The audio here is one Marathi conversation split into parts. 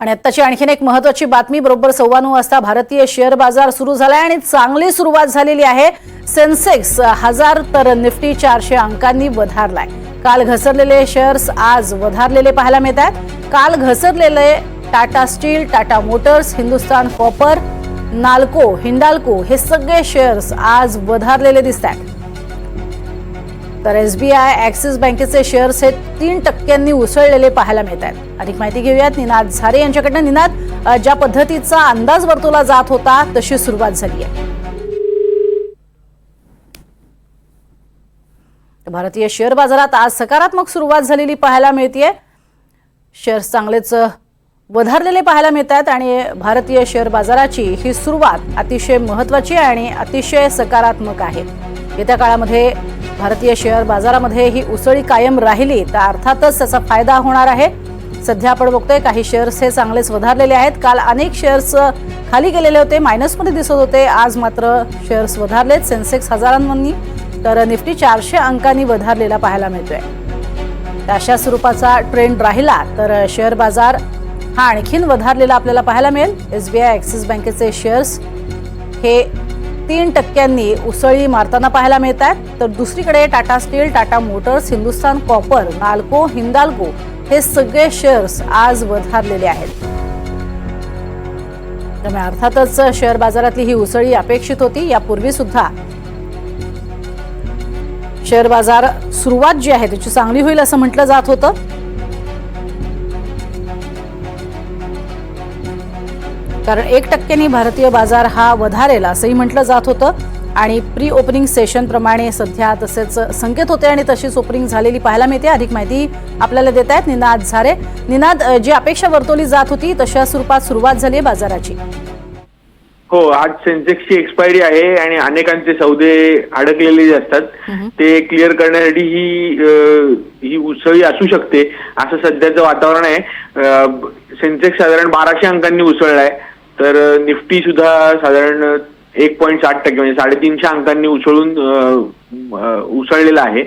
आणि आत्ताची आणखीन एक महत्त्वाची बातमी बरोबर 9:15 वाजता भारतीय शेअर बाजार सुरू झालाय आणि चांगली सुरुवात झालेली आहे। सेन्सेक्स 1000 तर निफ्टी 400 अंकांनी वधारलाय। काल घसरलेले शेअर्स आज वधारलेले पाहायला मिळतात। काल घसरलेले Tata Steel, Tata Motors, Hindustan Copper, Nalco, Hindalco हे सगळे शेअर्स आज वधारलेले दिसतात। तर एसबीआय, ॲक्सिस बँकेचे शेअर्स हे 3% उसळलेले पाहायला मिळतात। अधिक माहिती घेऊयात निनाद झारे यांच्याकडनं। निनाद, ज्या पद्धतीचा अंदाज वर्तवला जात होता तशी सुरुवात झाली आहे। भारतीय शेअर बाजारात आज सकारात्मक सुरुवात झालेली पाहायला मिळते। शेअर्स चांगलेच वधारलेले पाहायला मिळतात आणि भारतीय शेअर बाजाराची ही सुरुवात अतिशय महत्त्वाची आणि अतिशय सकारात्मक आहे। येत्या काळामध्ये भारतीय शेअर बाजारामध्ये ही उसळी कायम राहिली तर अर्थातच त्याचा फायदा होणार आहे। सध्या आपण बघतोय काही शेअर्स हे चांगलेच वधारलेले आहेत। काल अनेक शेअर्स खाली गेलेले होते, मायनसमध्ये दिसत होते। आज मात्र शेअर्स वधारलेत। सेन्सेक्स हजारांनी तर निफ्टी 400 अंकांनी वधारलेला पाहायला मिळतोय। अशा स्वरूपाचा ट्रेंड राहिला तर शेअर बाजार हा आणखीन वधारलेला आपल्याला पाहायला मिळेल। एसबीआय, ॲक्सिस बँकेचे शेअर्स हे 3% उसळी मारताना पाहायला मिळतात। तर दुसरीकडे Tata Steel, Tata Motors, Hindustan Copper, Nalco, Hindalco हे सगळे शेअर्स आज वधारलेले आहेत। त्यामुळे अर्थातच शेअर बाजारातली ही उसळी अपेक्षित होती। यापूर्वी सुद्धा शेअर बाजार सुरुवात जी आहे त्याची चांगली होईल असं म्हटलं जात होतं। कारण 1% भारतीय बाजार हा वधारेल असंही म्हटलं जात होतं आणि प्री ओपनिंग सेशन प्रमाणे सध्या तसेच संकेत होते आणि तशीच ओपनिंग झालेली पाहायला मिळते। अधिक माहिती आपल्याला देत आहेत निनाद झारे। निनाद, जी अपेक्षा वर्तवली जात होती तशा स्वरूपात सुरुवात झाली बाजाराची। हो, आज सेन्सेक्सची एक्सपायरी आहे आणि अनेकांचे सौदे अडकलेले असतात ते क्लिअर करण्यासाठी ही उसळी असू शकते असं सध्याचं वातावरण आहे। सेन्सेक्स साधारण 1200 अंकांनी उसळलाय तर निफ्टी सुद्धा साधारण 1.60% म्हणजे 350 अंकांनी उसळलेला आहे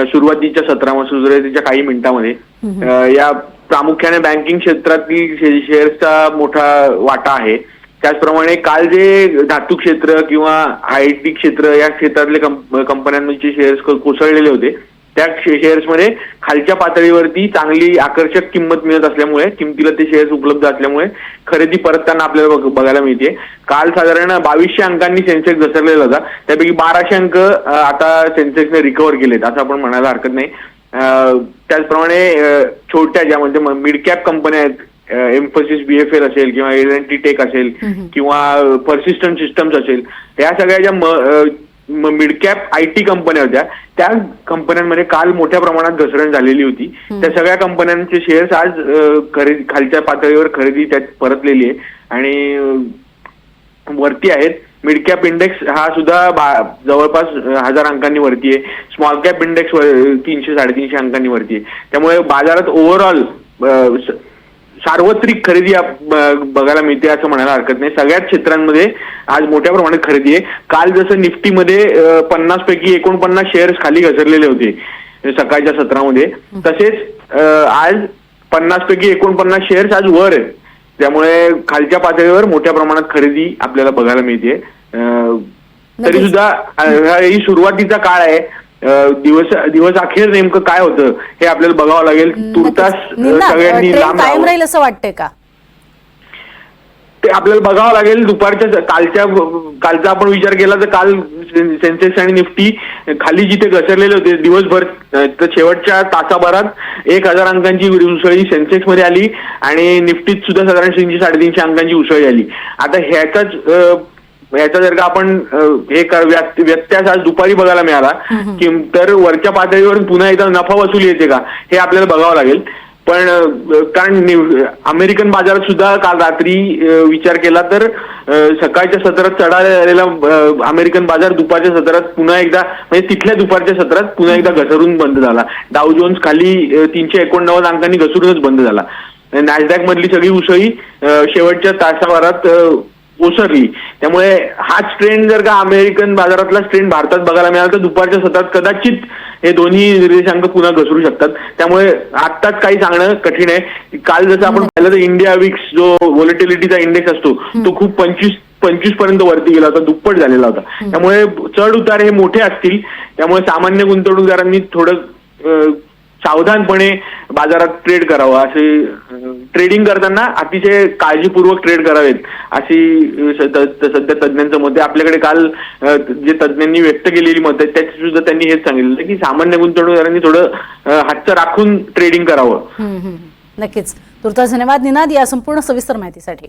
सुरुवातीच्या सुरुवातीच्या काही मिनिटांमध्ये। या प्रामुख्याने बँकिंग क्षेत्रातील शेअर्सचा मोठा वाटा आहे। त्याचप्रमाणे काल जे धातू क्षेत्र किंवा आयटी क्षेत्र या क्षेत्रातले कंपन्यांचे शेअर्स कोसळलेले होते त्या शेअर्समध्ये खालच्या पातळीवरती चांगली आकर्षक किंमत मिळत असल्यामुळे, किमतीला ते शेअर्स उपलब्ध असल्यामुळे खरेदी परतताना आपल्याला बघायला मिळते। काल साधारण 2200 अंकांनी सेन्सेक्स घसरलेला होता, त्यापैकी 1200 अंक आता सेन्सेक्सने रिकव्हर केलेत असं आपण म्हणायला हरकत नाही। त्याचप्रमाणे छोट्या ज्यामध्ये मिड कॅप कंपन्या आहेत, एम्फोसिस बीएफएल असेल किंवा एल&टी टेक असेल किंवा पर्सिस्टंट सिस्टम्स असेल, या सगळ्या ज्या मिड कॅप आयटी कंपन्या होत्या त्या कंपन्यांमध्ये काल मोठ्या प्रमाणात घसरण झालेली होती। त्या सगळ्या कंपन्यांचे शेअर्स आज खालच्या पातळीवर खरेदी त्यात परतलेली आहे आणि वरती आहेत। मिड कॅप इंडेक्स हा सुद्धा जवळपास 1000 अंकांनी वरती आहे। स्मॉल कॅप इंडेक्स 300-350 अंकांनी वरती आहे। त्यामुळे बाजारात ओव्हरऑल सार्वत्रिक खरेदी बघायला मिळते असं म्हणायला हरकत नाही। सगळ्याच क्षेत्रांमध्ये आज मोठ्या प्रमाणात खरेदी आहे। काल जसं निफ्टीमध्ये 50 पैकी 49 शेअर्स खाली घसरलेले होते सकाळच्या सत्रामध्ये, तसेच आज 50 पैकी 49 शेअर्स आज वर आहेत। त्यामुळे खालच्या पातळीवर मोठ्या प्रमाणात खरेदी आपल्याला बघायला मिळते। तरी सुद्धा ही सुरुवातीचा काळ आहे। दिवस अखेर नेमकं काय होतं हे आपल्याला बघावं लागेल। तुर्तास सगळ्यांनी लांब कायम राहील असं वाटतंय का ते आपल्याला बघावं लागेल। कालचा आपण विचार केला तर काल सेन्सेक्स आणि निफ्टी खाली जिथे घसरलेले होते दिवसभर, तर शेवटच्या तासाभरात 1000 अंकांची उसळी सेन्सेक्स मध्ये आली आणि निफ्टीत सुद्धा साधारण 300-350 अंकांची उसळी आली। आता याचा जर का आपण व्यत्यास आज दुपारी बघायला मिळाला की तर वरच्या पातळीवर पुन्हा एकदा नफा वसुली येते का हे आपल्याला बघावं लागेल। पण कारण अमेरिकन बाजारात सुद्धा काल रात्री विचार केला तर सकाळच्या सत्रात चढालेला अमेरिकन बाजार दुपारच्या सत्रात पुन्हा एकदा म्हणजे तिथल्या दुपारच्या सत्रात पुन्हा एकदा घसरून बंद झाला। डाव जोन्स खाली 389 अंकांनी घसरूनच बंद झाला। नॅसडॅक मधली सगळी उसळी शेवटच्या तासाभरात ओसरली. त्यामुळे हाच ट्रेंड जर का अमेरिकन बाजारातलाच ट्रेंड भारतात बघायला मिळाला तर दुपारच्या सत्रात कदाचित हे दोन्ही निर्देशांक पुन्हा घसरू शकतात. त्यामुळे आत्ताच काही सांगणं कठीण आहे. काल जसं आपण पाहिलं तर इंडिया विक्स जो व्हॉलेटिलिटीचा इंडेक्स असतो तो खूप 25 पर्यंत वरती गेला होता, दुप्पट झालेला होता. त्यामुळे चढ उतार हे मोठे असतील. त्यामुळे सामान्य गुंतवणूकदारांनी थोडं सावधानपणे बाजारात ट्रेड करावं. असे ट्रेडिंग करताना अतिशय काळजीपूर्वक ट्रेड करावेत अशी सध्या तज्ज्ञांचं मत आहे. आपल्याकडे काल जे तज्ज्ञांनी व्यक्त केलेली मत आहे त्याची सुद्धा त्यांनी हेच सांगितलं की सामान्य गुंतवणूकदारांनी थोडं हातचं राखून ट्रेडिंग करावं. नक्कीच. तुर्तास धन्यवाद निनाद या संपूर्ण सविस्तर माहितीसाठी.